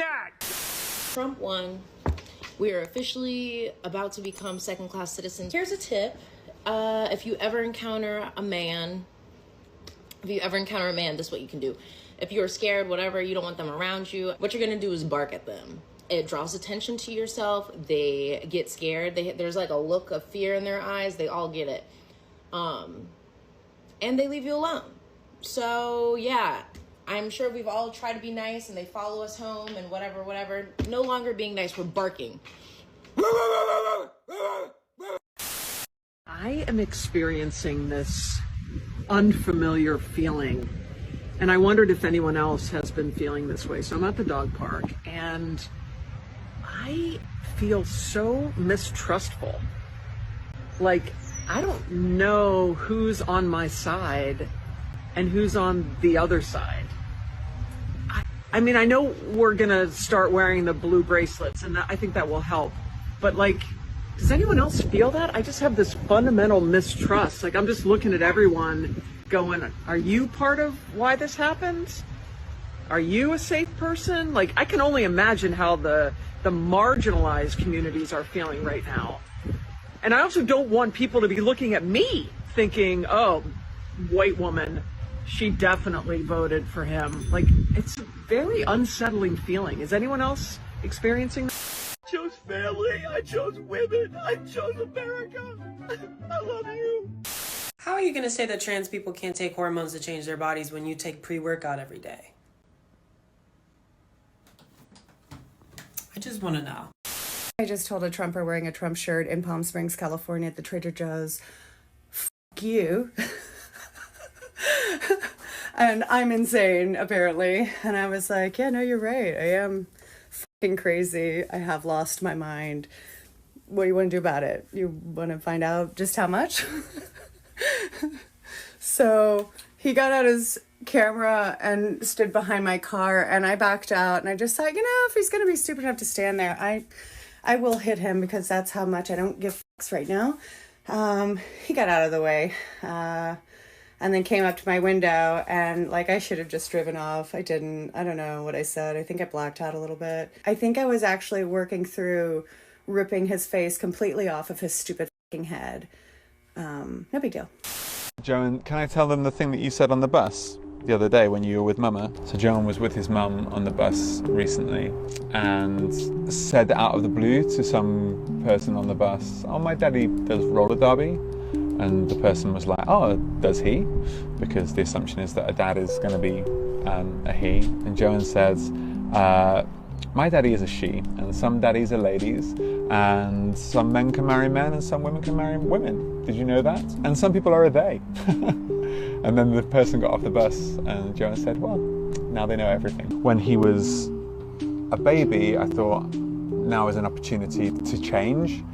that? Trump won. We are officially about to become second-class citizens. Here's a tip. If you ever encounter a man, this is what you can do. If you're scared, whatever, you don't want them around you, what you're gonna do is bark at them. It draws attention to yourself. They get scared. There's like a look of fear in their eyes. They all get it. And they leave you alone. So yeah, I'm sure we've all tried to be nice and they follow us home and whatever. No longer being nice, we're barking. I am experiencing this unfamiliar feeling, and I wondered if anyone else has been feeling this way. So I'm at the dog park and I feel so mistrustful. Like, I don't know who's on my side and who's on the other side. I mean, I know we're gonna start wearing the blue bracelets and I think that will help, but like, does anyone else feel that? I just have this fundamental mistrust. Like, I'm just looking at everyone going, are you part of why this happened? Are you a safe person? Like, I can only imagine how the marginalized communities are feeling right now. And I also don't want people to be looking at me thinking, oh, white woman, she definitely voted for him. Like, it's a very unsettling feeling. Is anyone else experiencing that? I chose family, I chose women, I chose America. I love you. How are you going to say that trans people can't take hormones to change their bodies when you take pre-workout every day? I just want to know. I just told a Trumper wearing a Trump shirt in Palm Springs, California at the Trader Joe's, F you. And I'm insane, apparently. And I was like, yeah, no, you're right. I am fucking crazy. I have lost my mind. What do you want to do about it? You want to find out just how much? So he got out his camera and stood behind my car, and I backed out, and I just thought, if he's going to be stupid enough to stand there, I will hit him, because that's how much I don't give fucks right now. He got out of the way, and then came up to my window, and I should have just driven off. I didn't. I don't know what I said. I think I blacked out a little bit. I think I was actually working through ripping his face completely off of his stupid fucking head. No big deal. Joan, can I tell them the thing that you said on the bus the other day when you were with Mama? So Joan was with his mum on the bus recently and said out of the blue to some person on the bus, oh, my daddy does roller derby. And the person was like, oh, does he? Because the assumption is that a dad is going to be a he. And Joan says, my daddy is a she, and some daddies are ladies, and some men can marry men and some women can marry women. Did you know that? And some people are a they. And then the person got off the bus and Joan said, well, now they know everything. When he was a baby, I thought now is an opportunity to change,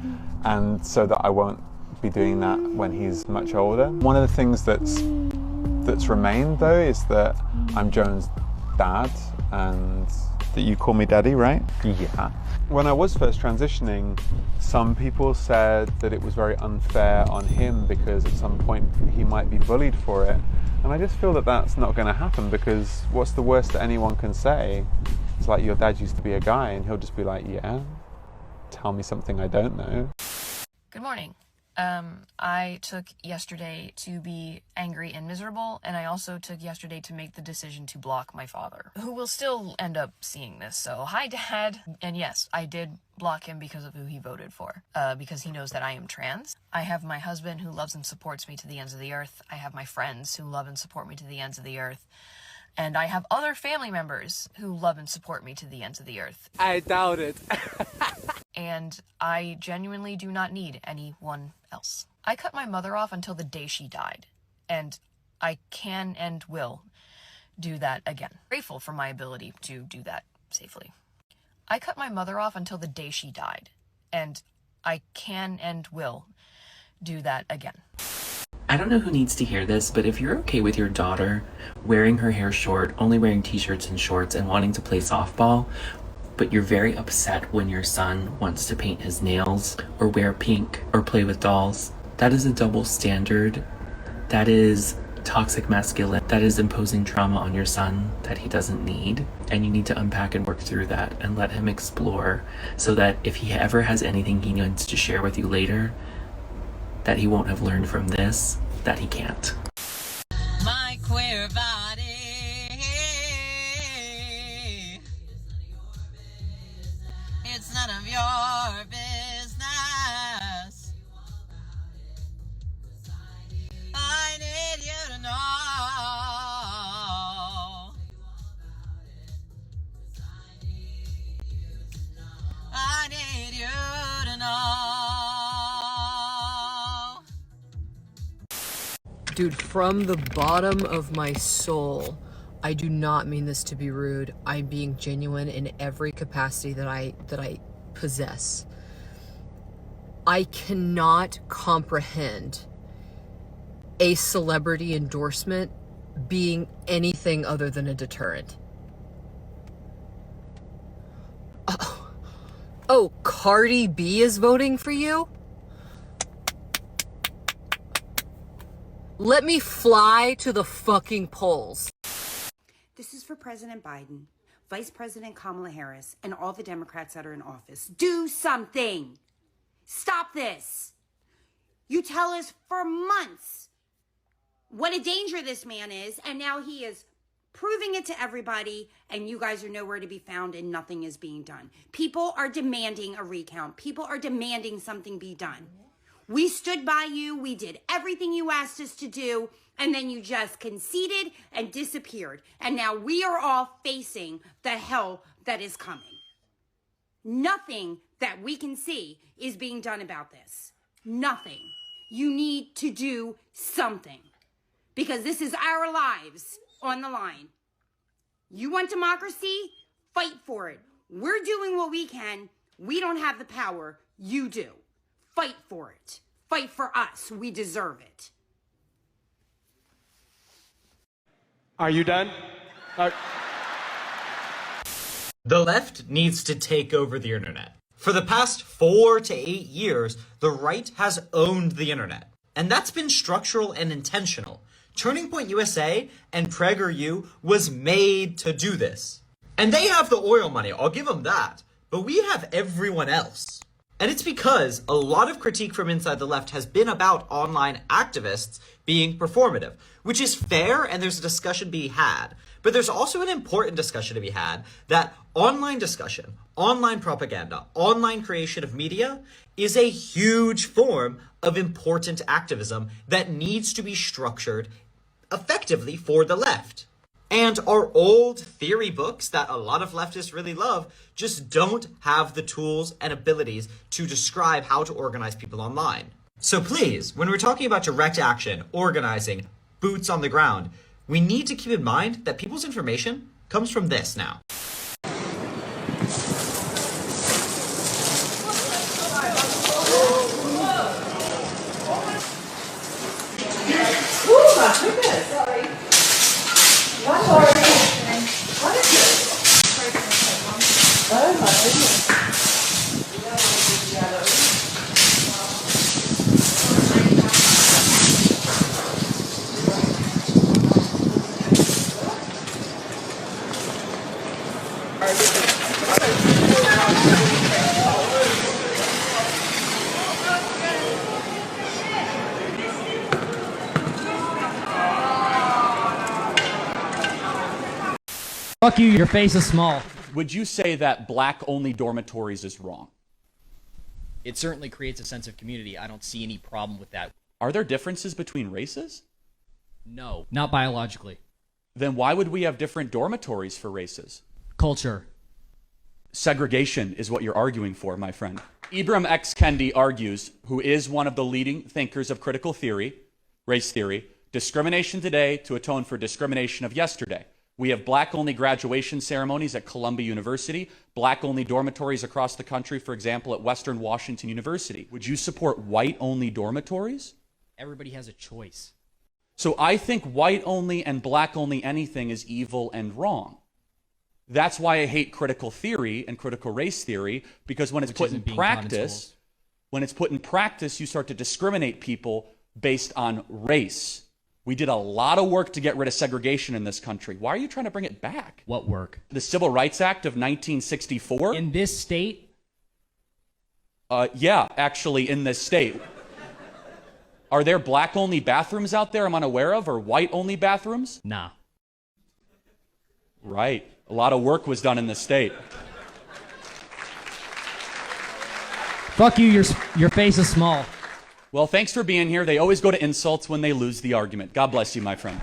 and so that I won't be doing that when he's much older. One of the things that's remained though is that I'm Joan's dad, and that you call me daddy, right? Yeah. When I was first transitioning, some people said that it was very unfair on him because at some point he might be bullied for it. And I just feel that that's not going to happen, because what's the worst that anyone can say? It's like, your dad used to be a guy, and he'll just be like, yeah, tell me something I don't know. Good morning. I took yesterday to be angry and miserable, and I also took yesterday to make the decision to block my father, who will still end up seeing this. So, hi, Dad. And yes, I did block him because of who he voted for, because he knows that I am trans. I have my husband who loves and supports me to the ends of the earth. I have my friends who love and support me to the ends of the earth. And I have other family members who love and support me to the ends of the earth. I doubt it. And I genuinely do not need anyone else. I cut my mother off until the day she died, and I can and will do that again. Grateful for my ability to do that safely. I cut my mother off until the day she died, and I can and will do that again. I don't know who needs to hear this, but if you're okay with your daughter wearing her hair short, only wearing t-shirts and shorts, and wanting to play softball, but you're very upset when your son wants to paint his nails or wear pink or play with dolls, that is a double standard. That is toxic masculine that is imposing trauma on your son that he doesn't need. And you need to unpack and work through that and let him explore, so that if he ever has anything he needs to share with you later that he won't have learned from this, that he can't. My queer body, it's none of your business. I need you to know. I need you to know. Dude, from the bottom of my soul, I do not mean this to be rude. I'm being genuine in every capacity that I possess. I cannot comprehend a celebrity endorsement being anything other than a deterrent. Oh, Cardi B is voting for you? Let me fly to the fucking polls. This is for President Biden, Vice President Kamala Harris, and all the Democrats that are in office. Do something. Stop this. You tell us for months what a danger this man is, and now he is proving it to everybody, and you guys are nowhere to be found, and nothing is being done. People are demanding a recount. People are demanding something be done. We stood by you. We did everything you asked us to do, and then you just conceded and disappeared. And now we are all facing the hell that is coming. Nothing that we can see is being done about this. Nothing. You need to do something, because this is our lives on the line. You want democracy? Fight for it. We're doing what we can. We don't have the power. You do. Fight for it. Fight for us. We deserve it. Are you done? The left needs to take over the internet. For the past 4 to 8 years, the right has owned the internet. And that's been structural and intentional. Turning Point USA and PragerU was made to do this. And they have the oil money, I'll give them that. But we have everyone else. And it's because a lot of critique from inside the left has been about online activists being performative, which is fair, and there's a discussion to be had. But there's also an important discussion to be had that online discussion, online propaganda, online creation of media is a huge form of important activism that needs to be structured effectively for the left. And our old theory books that a lot of leftists really love just don't have the tools and abilities to describe how to organize people online. So please, when we're talking about direct action, organizing, boots on the ground, we need to keep in mind that people's information comes from this now. Oh my goodness. Sorry. What are you? What is this? Oh my goodness. Fuck you, your face is small. Would you say that black-only dormitories is wrong? It certainly creates a sense of community. I don't see any problem with that. Are there differences between races? No, not biologically. Then why would we have different dormitories for races? Culture. Segregation is what you're arguing for, my friend. Ibram X. Kendi argues, who is one of the leading thinkers of critical theory, race theory, discrimination today to atone for discrimination of yesterday. We have black-only graduation ceremonies at Columbia University, black-only dormitories across the country, for example, at Western Washington University. Would you support white-only dormitories? Everybody has a choice. So I think white-only and black-only anything is evil and wrong. That's why I hate critical theory and critical race theory, because when it's put in practice, you start to discriminate people based on race We did a lot of work to get rid of segregation in this country. Why are you trying to bring it back? What work? The Civil Rights Act of 1964? In this state? Yeah, actually, in this state. Are there black-only bathrooms out there I'm unaware of, or white-only bathrooms? Nah. Right. A lot of work was done in this state. Fuck you, your face is small. Well, thanks for being here. They always go to insults when they lose the argument. God bless you, my friend.